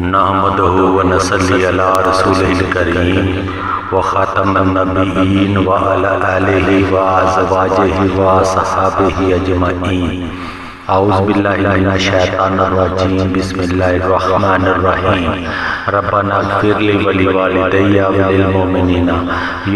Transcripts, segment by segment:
نحمدہ ونصلی علی رسولہ الکریم وخاتم النبیین وعلی آلہ وازواجہ وصحابہ اجمعین۔ اعوذ باللہ من الشیطان الرجیم، بسم اللہ الرحمن الرحیم۔ ربنا اغفر لی ولوالدی وللمؤمنین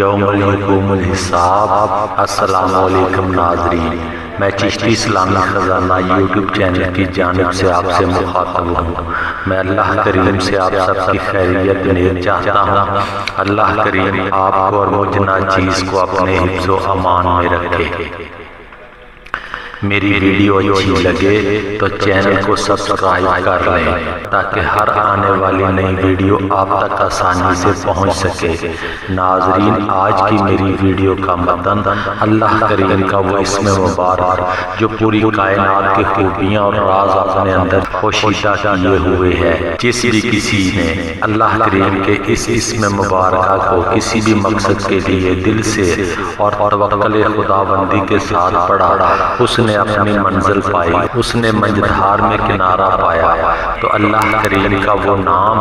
یوم یقوم الحساب۔ السلام علیکم ناظرین، میں چشتی اسلامی خزانہ یوٹیوب چینل کی جانب سے آپ سے مخاطب ہوں۔ میں اللہ کریم سے آپ سب کی خیریت نیت چاہتا ہوں۔ اللہ کریم آپ کو اور مجھ ناچیز کو اپنے حفظ و امان میں رکھے۔ میری ویڈیو اچھی لگے تو چینل کو سبسکرائب کر لیں تاکہ ہر آنے والی نئی ویڈیو آپ تک آسانی سے پہنچ سکے۔ ناظرین، آج کی میری ویڈیو کا متن اللہ کریم کا وہ اسم مبارک جو پوری کائنات کی خوبیاں اور راز اپنے اندر پوشیدہ کیے ہوئے ہے۔ جس بھی کسی نے اللہ کریم کے اس اسم مبارکہ کو کسی بھی مقصد کے لیے دل سے اور توکل خداوندی کے ساتھ پڑھا، اس نے اپنی منزل پائی، اس نے مجدھار میں کنارہ پایا۔ تو اللہ کریم کا وہ نام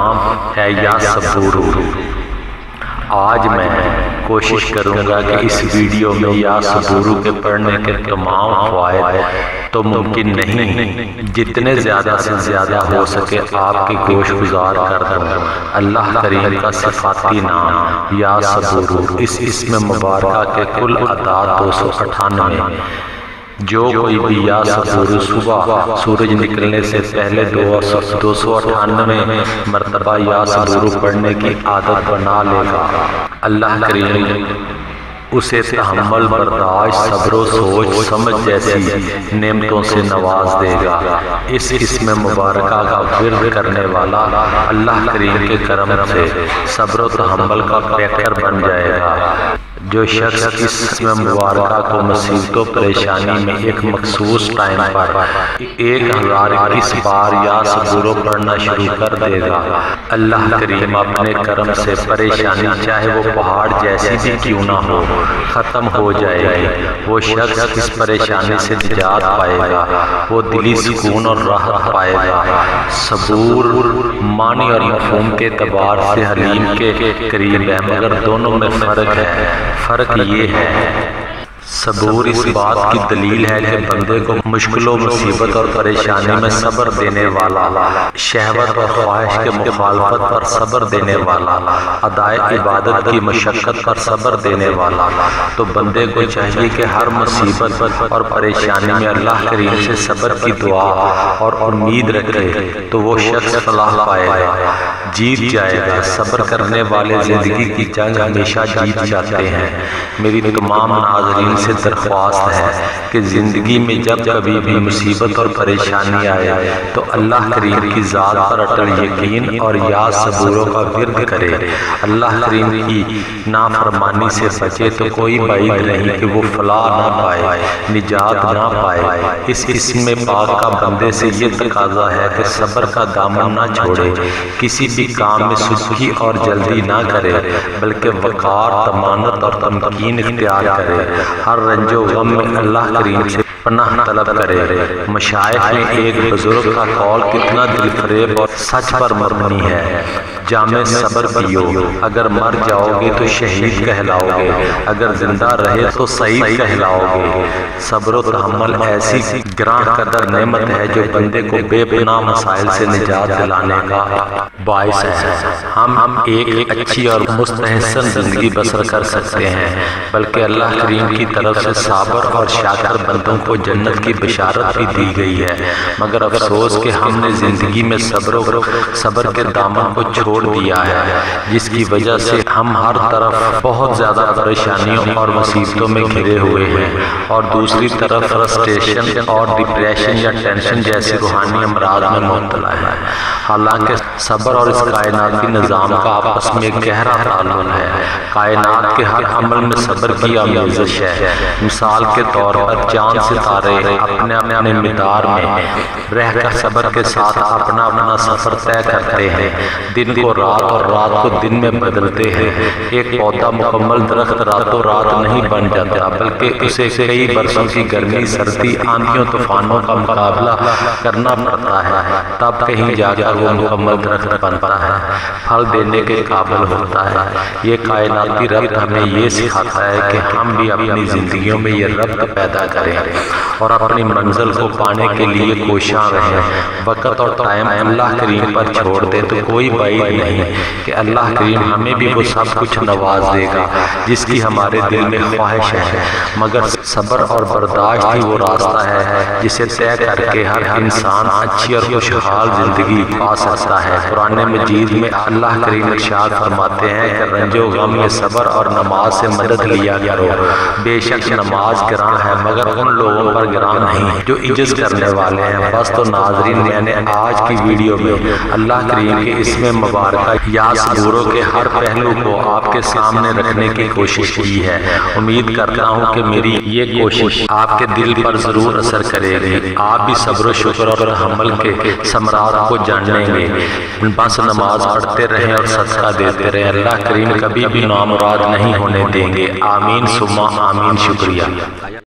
ہے یا صبور۔ آج میں کوشش کروں گا کہ اس ویڈیو میں یا صبور کے پڑھنے کے تمام فوائد تو ممکن نہیں، جتنے زیادہ سے زیادہ ہو سکے آپ کی گوش گزار کر دوں۔ اللہ کریم کا صفاتی نام یا صبور، اس اسم مبارکہ کے کل اعداد 298۔ جو کوئی بھی یا صبور صبح سورج نکلنے سے پہلے 298 مرتبہ یا صبور پڑھنے کی عادت بنا لے گا، اللہ کریم اسے تحمل، برداشت، صبر و سوچ سمجھ جیسی نعمتوں سے نواز دے گا۔ اس اسم مبارکہ کا ورد کرنے والا اللہ کریم کے کرم سے صبر و تحمل کا پیکر بن جائے گا۔ جو شخص اس اسم مبارکہ کو مصیبت و پریشانی میں ایک مخصوص ٹائم پر 1021 بار یا صبور پڑھنا شروع کر دے گا، اللہ کریم اپنے کرم سے پریشانی چاہے وہ پہاڑ جیسی بھی کیوں نہ ہو ختم ہو جائے گی۔ وہ شخص اس پریشانی سے نجات پائے گا، وہ دلی سکون اور راحت پائے گا۔ صبور معنی اور مفہوم کے اعتبار سے حلیم کے قریب ہے، مگر دونوں میں فرق ہے۔ فرق یہ ہے، صبور اس بات کی دلیل ہے کہ بندے کو مشکل و مصیبت اور پریشانی میں صبر دینے والا، شہوت اور خواہش کے مخالفت پر صبر دینے والا، ادائے عبادت کی مشقت پر صبر دینے والا۔ تو بندے کو چاہیے کہ ہر مصیبت اور پریشانی میں اللہ کریم سے صبر کی دعا اور امید رکھے، تو وہ شخص فلاح پائے گا، جیت جائے گا۔ صبر کرنے والے زندگی کی جنگ ہمیشہ جیت جاتے ہیں۔ میری تمام ناظرین سے درخواست ہے کہ زندگی میں جب کبھی بھی مصیبت اور پریشانی آئے تو اللہ کریم کی ذات پر اٹل یقین اور یا صبوروں کا ورد کرے۔ اللہ کریم کی نافرمانی سے بچے تو کوئی بعید نہیں کہ وہ فلاح نہ پائے، نجات نہ پائے۔ اس اسم پاک کا بندے سے یہ تقاضا ہے کہ صبر کا دامن نہ چھوڑے، کسی بھی کام میں سستی اور جلدی نہ کرے، بلکہ وقار، تمانت اور تمکین اختیار کرے۔ ہر رنج و غم میں اللہ کریم سے پناہ طلب کرے۔ مشائخ میں ایک بزرگ کا قول کتنا دل فریب اور سچ پر مبنی ہے: جامع صبر پیو، اگر مر جاؤ گے تو شہید کہلاؤ گے، اگر زندہ رہے تو سعید کہلاؤ گے۔ صبر و تحمل ایسی گراں قدر نعمت ہے جو بندے کو بے پناہ مسائل سے نجات دلانے کا باعث ہے۔ ہم ایک اچھی اور مستحسن زندگی بسر کر سکتے ہیں، بلکہ اللہ کریم کی طرف سے صابر اور شاکر بندوں کو جنت کی بشارت بھی دی گئی ہے۔ مگر افسوس کہ ہم نے زندگی میں صبر کے دامن کو چھوڑ دیا ہے، جس کی وجہ سے ہم ہر طرف بہت زیادہ پریشانیوں اور مصیبتوں میں گھرے ہوئے ہیں، اور دوسری طرف فرسٹریشن اور ڈپریشن یا ٹینشن جیسے روحانی امراض میں مبتلا ہے۔ حالانکہ صبر اور اس کائناتی نظام کا آپس میں گہرا تعلق ہے۔ کائنات کے ہر عمل میں صبر کی آمیزش ہے۔ مثال کے طور پر چاند ستارے اپنے اپنے مدار میں رہ کر صبر کے ساتھ اپنا اپنا سفر طے کرتے ہیں، دن کو رات اور رات کو دن میں بدلتے ہیں۔ ایک پودا مکمل درخت راتوں رات نہیں بن جاتا، بلکہ اسے کئی برسوں کی گرمی، سردی، آندھیوں، طوفانوں کا مقابلہ کرنا پڑتا ہے، تب کہیں جا کر وہ مکمل درخت بنتا ہے، پھل دینے کے قابل ہوتا ہے۔ یہ کائناتی ربط ہمیں یہ سکھاتا ہے کہ ہم بھی اپنی زندگیوں میں یہ ربط پیدا کریں اور اپنی منزل کو پانے کے لیے کوشاں رہیں۔ وقت اور ٹائم اللہ کریم پر چھوڑ دے تو کوئی بعید نہیں کہ اللہ کریم ہمیں بھی وہ سب کچھ نواز دے گا جس کی ہمارے دل میں خواہش ہے، مگر صبر اور برداشت ہی وہ راستہ ہے جسے طے کر کے ہر انسان اچھی اور خوشحال زندگی پا سکتا ہے۔ قرآن مجید میں اللہ کریم ارشاد فرماتے ہیں کہ رنج و غم میں صبر اور نماز سے مدد لیا کرو، بے شک نماز گراں ہے مگر ان لوگوں پر گراں نہیں جو عجز کرنے والے ہیں۔ بس تو ناظرین، میں نے آج کی ویڈیو میں اللہ کریم کے اسم مبارکہ یا صبوروں کے ہر پہلو کو آپ کے سامنے رکھنے کی کوشش کی ہے۔ امید کرتا ہوں کہ میری یہ کوشش آپ کے دل پر ضرور اثر کرے گی، آپ بھی صبر و شکر اور حمل کے ثمرات کو جانیں گے۔ بس نماز پڑھتے رہیں اور صدقہ دیتے رہیں، اللہ کریم کبھی بھی نامراد نہیں ہونے دیں گے۔ آمین ثم آمین۔ شکریہ۔